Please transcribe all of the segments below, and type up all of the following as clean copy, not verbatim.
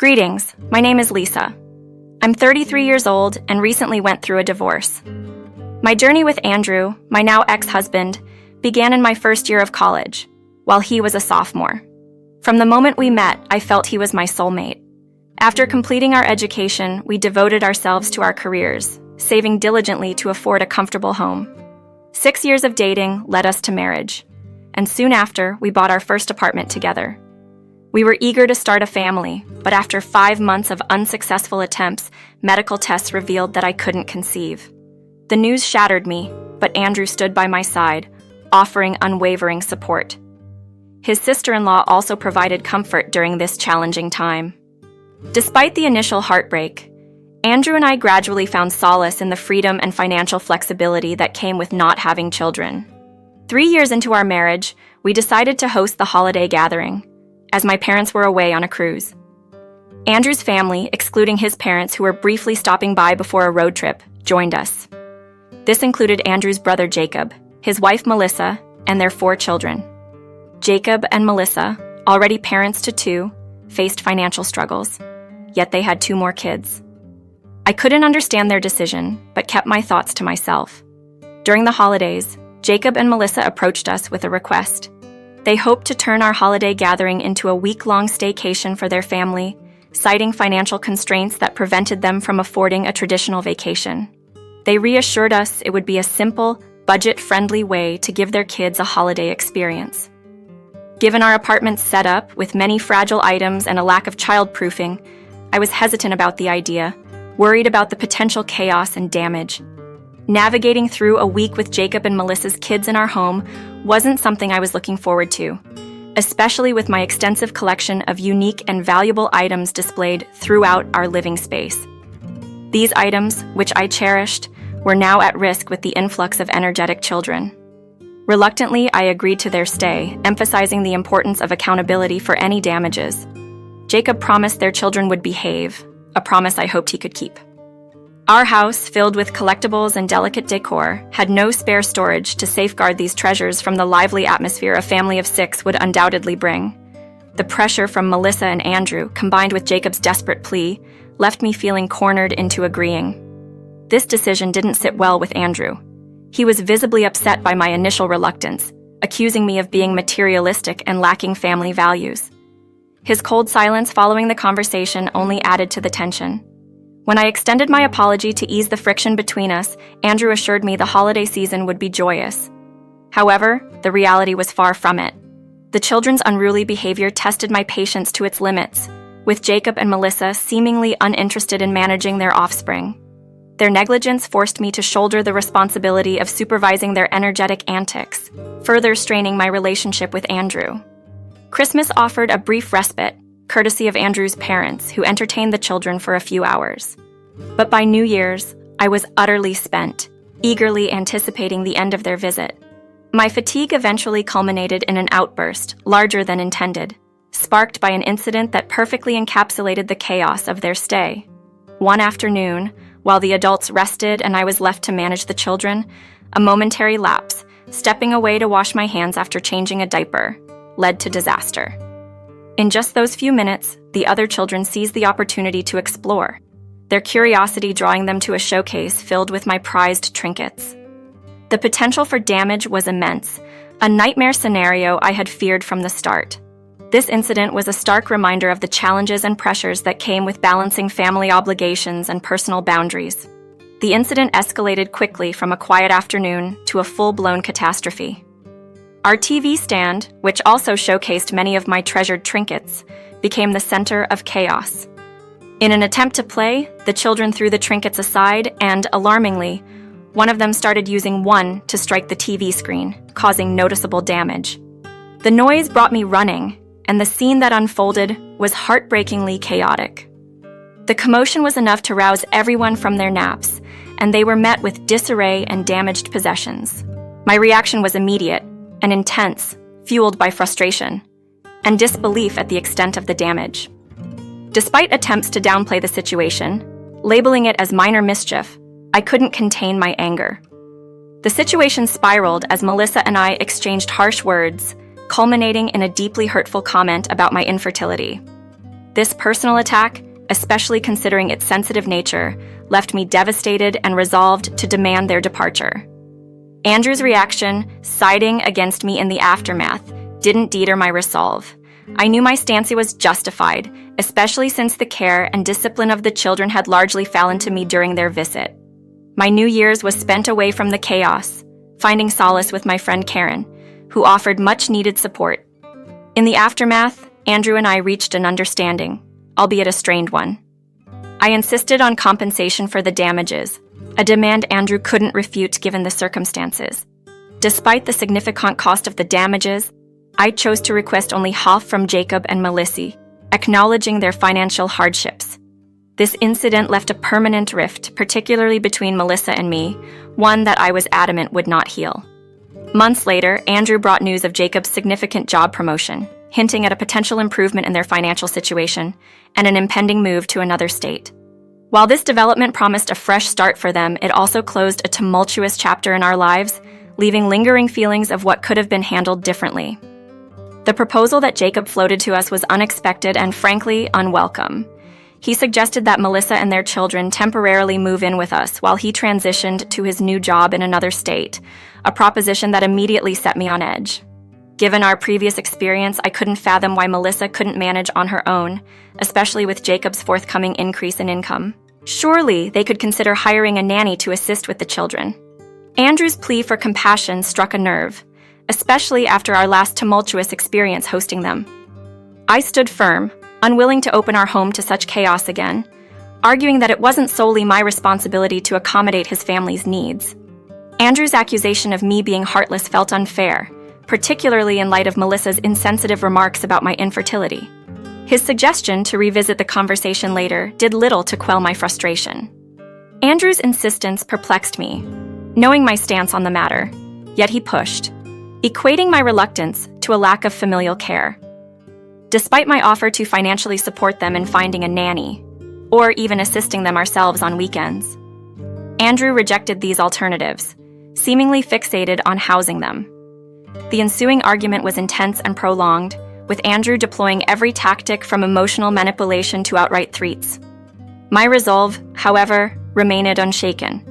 Greetings, my name is Lisa. I'm 33 years old and recently went through a divorce. My journey with Andrew, my now ex-husband, began in my first year of college, while he was a sophomore. From the moment we met, I felt he was my soulmate. After completing our education, we devoted ourselves to our careers, saving diligently to afford a comfortable home. 6 years of dating led us to marriage, and soon after, we bought our first apartment together. We were eager to start a family, but after 5 months of unsuccessful attempts, medical tests revealed that I couldn't conceive. The news shattered me, but Andrew stood by my side, offering unwavering support. His sister-in-law also provided comfort during this challenging time. Despite the initial heartbreak, Andrew and I gradually found solace in the freedom and financial flexibility that came with not having children. 3 years into our marriage, we decided to host the holiday gathering, as my parents were away on a cruise. Andrew's family, excluding his parents who were briefly stopping by before a road trip, joined us. This included Andrew's brother Jacob, his wife Melissa, and their 4 children. Jacob and Melissa, already parents to 2, faced financial struggles, yet they had 2 more kids. I couldn't understand their decision, but kept my thoughts to myself. During the holidays, Jacob and Melissa approached us with a request. They hoped to turn our holiday gathering into a week-long staycation for their family, citing financial constraints that prevented them from affording a traditional vacation. They reassured us it would be a simple, budget-friendly way to give their kids a holiday experience. Given our apartment's setup with many fragile items and a lack of childproofing, I was hesitant about the idea, worried about the potential chaos and damage. Navigating through a week with Jacob and Melissa's kids in our home wasn't something I was looking forward to, especially with my extensive collection of unique and valuable items displayed throughout our living space. These items, which I cherished, were now at risk with the influx of energetic children. Reluctantly, I agreed to their stay, emphasizing the importance of accountability for any damages. Jacob promised their children would behave, a promise I hoped he could keep. Our house, filled with collectibles and delicate decor, had no spare storage to safeguard these treasures from the lively atmosphere a family of 6 would undoubtedly bring. The pressure from Melissa and Andrew, combined with Jacob's desperate plea, left me feeling cornered into agreeing. This decision didn't sit well with Andrew. He was visibly upset by my initial reluctance, accusing me of being materialistic and lacking family values. His cold silence following the conversation only added to the tension. When I extended my apology to ease the friction between us, Andrew assured me the holiday season would be joyous. However, the reality was far from it. The children's unruly behavior tested my patience to its limits, with Jacob and Melissa seemingly uninterested in managing their offspring. Their negligence forced me to shoulder the responsibility of supervising their energetic antics, further straining my relationship with Andrew. Christmas offered a brief respite, courtesy of Andrew's parents, who entertained the children for a few hours. But by New Year's, I was utterly spent, eagerly anticipating the end of their visit. My fatigue eventually culminated in an outburst, larger than intended, sparked by an incident that perfectly encapsulated the chaos of their stay. One afternoon, while the adults rested and I was left to manage the children, a momentary lapse, stepping away to wash my hands after changing a diaper, led to disaster. In just those few minutes, the other children seized the opportunity to explore, their curiosity drawing them to a showcase filled with my prized trinkets. The potential for damage was immense, a nightmare scenario I had feared from the start. This incident was a stark reminder of the challenges and pressures that came with balancing family obligations and personal boundaries. The incident escalated quickly from a quiet afternoon to a full-blown catastrophe. Our TV stand, which also showcased many of my treasured trinkets, became the center of chaos. In an attempt to play, the children threw the trinkets aside and, alarmingly, one of them started using one to strike the TV screen, causing noticeable damage. The noise brought me running, and the scene that unfolded was heartbreakingly chaotic. The commotion was enough to rouse everyone from their naps, and they were met with disarray and damaged possessions. My reaction was immediate and intense, fueled by frustration and disbelief at the extent of the damage. Despite attempts to downplay the situation, labeling it as minor mischief, I couldn't contain my anger. The situation spiraled as Melissa and I exchanged harsh words, culminating in a deeply hurtful comment about my infertility. This personal attack, especially considering its sensitive nature, left me devastated and resolved to demand their departure. Andrew's reaction, siding against me in the aftermath, didn't deter my resolve. I knew my stance was justified, especially since the care and discipline of the children had largely fallen to me during their visit. My New Year's was spent away from the chaos, finding solace with my friend Karen, who offered much-needed support. In the aftermath, Andrew and I reached an understanding, albeit a strained one. I insisted on compensation for the damages, a demand Andrew couldn't refute given the circumstances. Despite the significant cost of the damages, I chose to request only half from Jacob and Melissa, acknowledging their financial hardships. This incident left a permanent rift, particularly between Melissa and me, one that I was adamant would not heal. Months later, Andrew brought news of Jacob's significant job promotion, hinting at a potential improvement in their financial situation and an impending move to another state. While this development promised a fresh start for them, it also closed a tumultuous chapter in our lives, leaving lingering feelings of what could have been handled differently. The proposal that Jacob floated to us was unexpected and frankly unwelcome. He suggested that Melissa and their children temporarily move in with us while he transitioned to his new job in another state, a proposition that immediately set me on edge. Given our previous experience, I couldn't fathom why Melissa couldn't manage on her own, especially with Jacob's forthcoming increase in income. Surely they could consider hiring a nanny to assist with the children. Andrew's plea for compassion struck a nerve, especially after our last tumultuous experience hosting them. I stood firm, unwilling to open our home to such chaos again, arguing that it wasn't solely my responsibility to accommodate his family's needs. Andrew's accusation of me being heartless felt unfair, particularly in light of Melissa's insensitive remarks about my infertility. His suggestion to revisit the conversation later did little to quell my frustration. Andrew's insistence perplexed me, knowing my stance on the matter, yet he pushed, equating my reluctance to a lack of familial care. Despite my offer to financially support them in finding a nanny, or even assisting them ourselves on weekends, Andrew rejected these alternatives, seemingly fixated on housing them. The ensuing argument was intense and prolonged, with Andrew deploying every tactic from emotional manipulation to outright threats. My resolve, however, remained unshaken.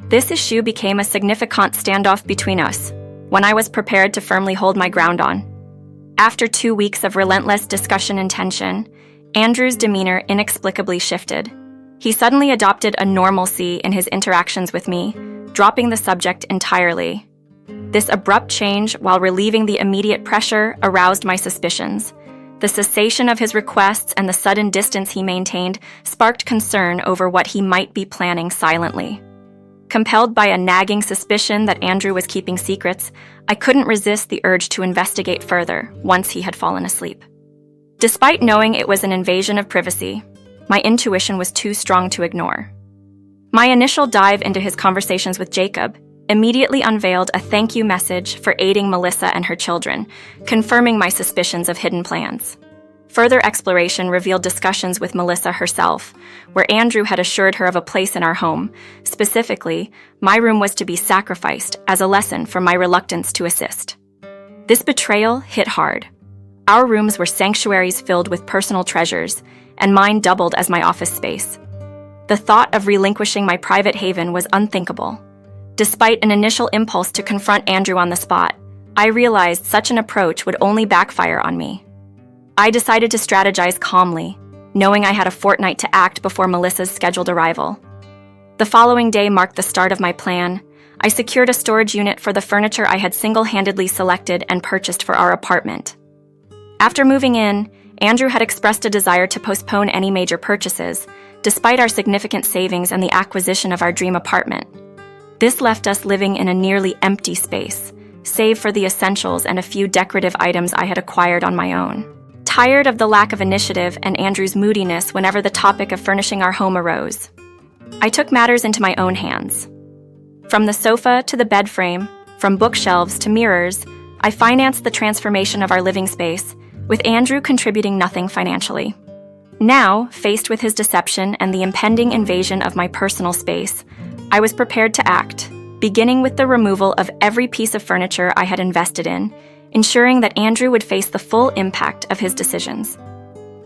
This issue became a significant standoff between us, one I was prepared to firmly hold my ground on. After 2 weeks of relentless discussion and tension, Andrew's demeanor inexplicably shifted. He suddenly adopted a normalcy in his interactions with me, dropping the subject entirely. This abrupt change, while relieving the immediate pressure, aroused my suspicions. The cessation of his requests and the sudden distance he maintained sparked concern over what he might be planning silently. Compelled by a nagging suspicion that Andrew was keeping secrets, I couldn't resist the urge to investigate further once he had fallen asleep. Despite knowing it was an invasion of privacy, my intuition was too strong to ignore. My initial dive into his conversations with Jacob immediately unveiled a thank you message for aiding Melissa and her children, confirming my suspicions of hidden plans. Further exploration revealed discussions with Melissa herself, where Andrew had assured her of a place in our home. Specifically, my room was to be sacrificed as a lesson for my reluctance to assist. This betrayal hit hard. Our rooms were sanctuaries filled with personal treasures, and mine doubled as my office space. The thought of relinquishing my private haven was unthinkable. Despite an initial impulse to confront Andrew on the spot, I realized such an approach would only backfire on me. I decided to strategize calmly, knowing I had a fortnight to act before Melissa's scheduled arrival. The following day marked the start of my plan. I secured a storage unit for the furniture I had single-handedly selected and purchased for our apartment. After moving in, Andrew had expressed a desire to postpone any major purchases, despite our significant savings and the acquisition of our dream apartment. This left us living in a nearly empty space, save for the essentials and a few decorative items I had acquired on my own. Tired of the lack of initiative and Andrew's moodiness whenever the topic of furnishing our home arose, I took matters into my own hands. From the sofa to the bed frame, from bookshelves to mirrors, I financed the transformation of our living space, with Andrew contributing nothing financially. Now, faced with his deception and the impending invasion of my personal space, I was prepared to act, beginning with the removal of every piece of furniture I had invested in, ensuring that Andrew would face the full impact of his decisions.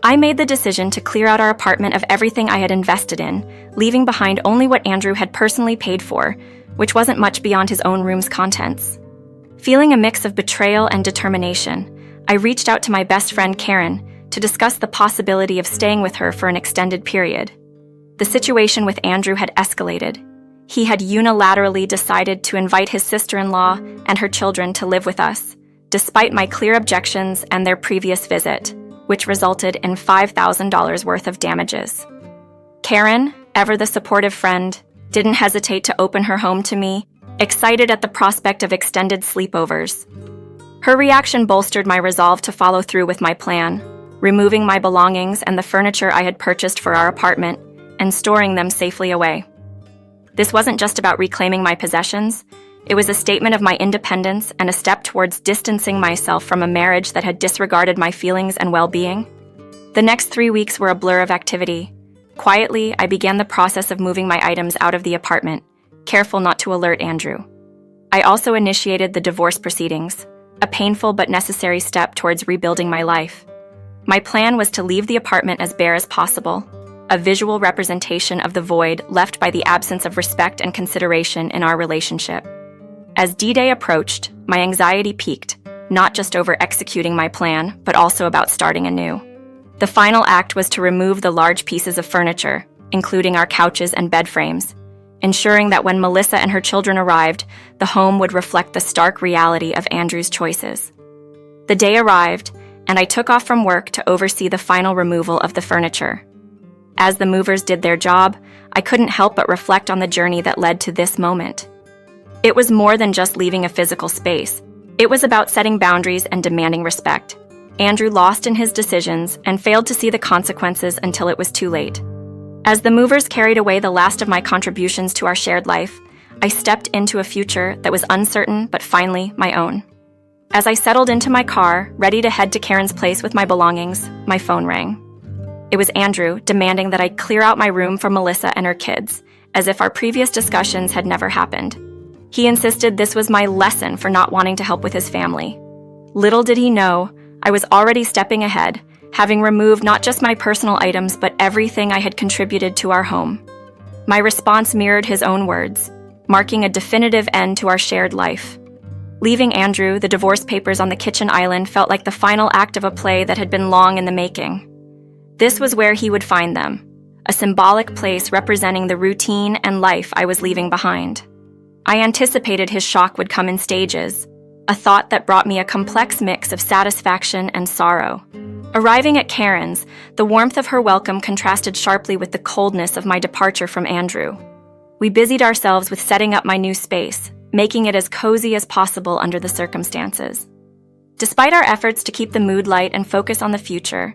I made the decision to clear out our apartment of everything I had invested in, leaving behind only what Andrew had personally paid for, which wasn't much beyond his own room's contents. Feeling a mix of betrayal and determination, I reached out to my best friend Karen to discuss the possibility of staying with her for an extended period. The situation with Andrew had escalated. He had unilaterally decided to invite his sister-in-law and her children to live with us, despite my clear objections and their previous visit, which resulted in $5,000 worth of damages. Karen, ever the supportive friend, didn't hesitate to open her home to me, excited at the prospect of extended sleepovers. Her reaction bolstered my resolve to follow through with my plan, removing my belongings and the furniture I had purchased for our apartment and storing them safely away. This wasn't just about reclaiming my possessions, it was a statement of my independence and a step towards distancing myself from a marriage that had disregarded my feelings and well-being. The next 3 weeks were a blur of activity. Quietly, I began the process of moving my items out of the apartment, careful not to alert Andrew. I also initiated the divorce proceedings, a painful but necessary step towards rebuilding my life. My plan was to leave the apartment as bare as possible, a visual representation of the void left by the absence of respect and consideration in our relationship. As D-Day approached, my anxiety peaked, not just over executing my plan, but also about starting anew. The final act was to remove the large pieces of furniture, including our couches and bed frames, ensuring that when Melissa and her children arrived, the home would reflect the stark reality of Andrew's choices. The day arrived, and I took off from work to oversee the final removal of the furniture. As the movers did their job, I couldn't help but reflect on the journey that led to this moment. It was more than just leaving a physical space. It was about setting boundaries and demanding respect. Andrew lost in his decisions and failed to see the consequences until it was too late. As the movers carried away the last of my contributions to our shared life, I stepped into a future that was uncertain but finally my own. As I settled into my car, ready to head to Karen's place with my belongings, my phone rang. It was Andrew demanding that I clear out my room for Melissa and her kids, as if our previous discussions had never happened. He insisted this was my lesson for not wanting to help with his family. Little did he know, I was already stepping ahead, having removed not just my personal items but everything I had contributed to our home. My response mirrored his own words, marking a definitive end to our shared life. Leaving Andrew, the divorce papers on the kitchen island felt like the final act of a play that had been long in the making. This was where he would find them, a symbolic place representing the routine and life I was leaving behind. I anticipated his shock would come in stages, a thought that brought me a complex mix of satisfaction and sorrow. Arriving at Karen's, the warmth of her welcome contrasted sharply with the coldness of my departure from Andrew. We busied ourselves with setting up my new space, making it as cozy as possible under the circumstances. Despite our efforts to keep the mood light and focus on the future,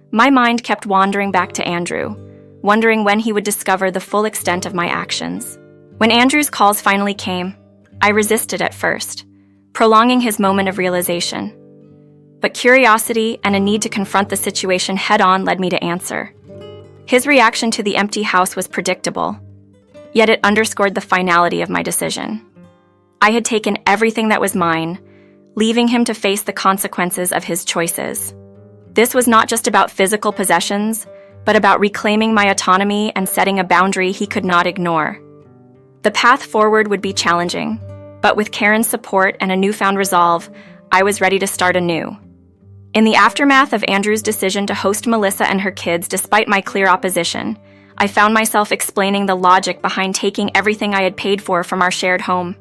my mind kept wandering back to Andrew, wondering when he would discover the full extent of my actions. When Andrew's calls finally came, I resisted at first, prolonging his moment of realization. But curiosity and a need to confront the situation head-on led me to answer. His reaction to the empty house was predictable, yet it underscored the finality of my decision. I had taken everything that was mine, leaving him to face the consequences of his choices. This was not just about physical possessions, but about reclaiming my autonomy and setting a boundary he could not ignore. The path forward would be challenging, but with Karen's support and a newfound resolve, I was ready to start anew. In the aftermath of Andrew's decision to host Melissa and her kids despite my clear opposition, I found myself explaining the logic behind taking everything I had paid for from our shared home.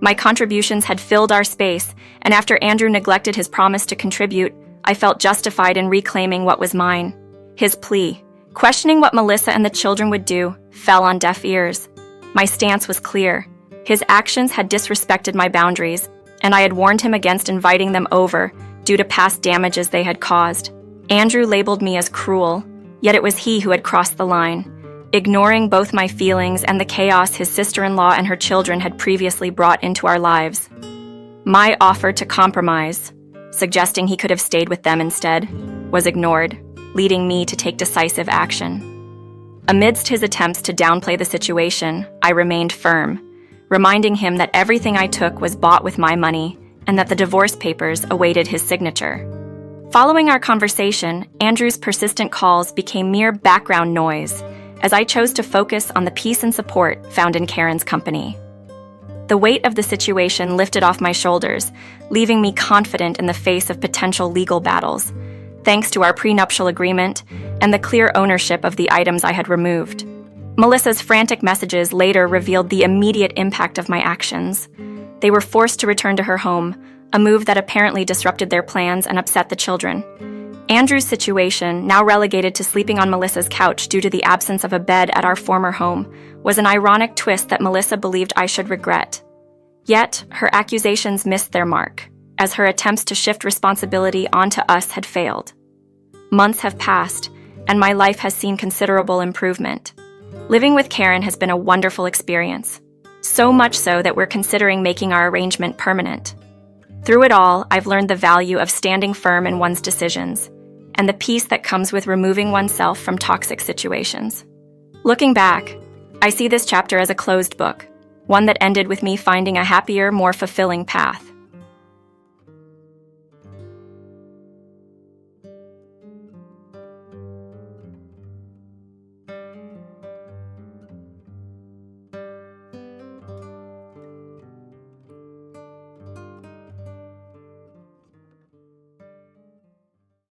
My contributions had filled our space, and after Andrew neglected his promise to contribute, I felt justified in reclaiming what was mine. His plea, questioning what Melissa and the children would do, fell on deaf ears. My stance was clear. His actions had disrespected my boundaries, and I had warned him against inviting them over due to past damages they had caused. Andrew labeled me as cruel, yet it was he who had crossed the line, ignoring both my feelings and the chaos his sister-in-law and her children had previously brought into our lives. My offer to compromise, suggesting he could have stayed with them instead, was ignored, leading me to take decisive action. Amidst his attempts to downplay the situation, I remained firm, reminding him that everything I took was bought with my money and that the divorce papers awaited his signature. Following our conversation, Andrew's persistent calls became mere background noise as I chose to focus on the peace and support found in Karen's company. The weight of the situation lifted off my shoulders, leaving me confident in the face of potential legal battles, thanks to our prenuptial agreement and the clear ownership of the items I had removed. Melissa's frantic messages later revealed the immediate impact of my actions. They were forced to return to her home, a move that apparently disrupted their plans and upset the children. Andrew's situation, now relegated to sleeping on Melissa's couch due to the absence of a bed at our former home, was an ironic twist that Melissa believed I should regret. Yet, her accusations missed their mark, as her attempts to shift responsibility onto us had failed. Months have passed, and my life has seen considerable improvement. Living with Karen has been a wonderful experience, so much so that we're considering making our arrangement permanent. Through it all, I've learned the value of standing firm in one's decisions, and the peace that comes with removing oneself from toxic situations. Looking back, I see this chapter as a closed book, one that ended with me finding a happier, more fulfilling path.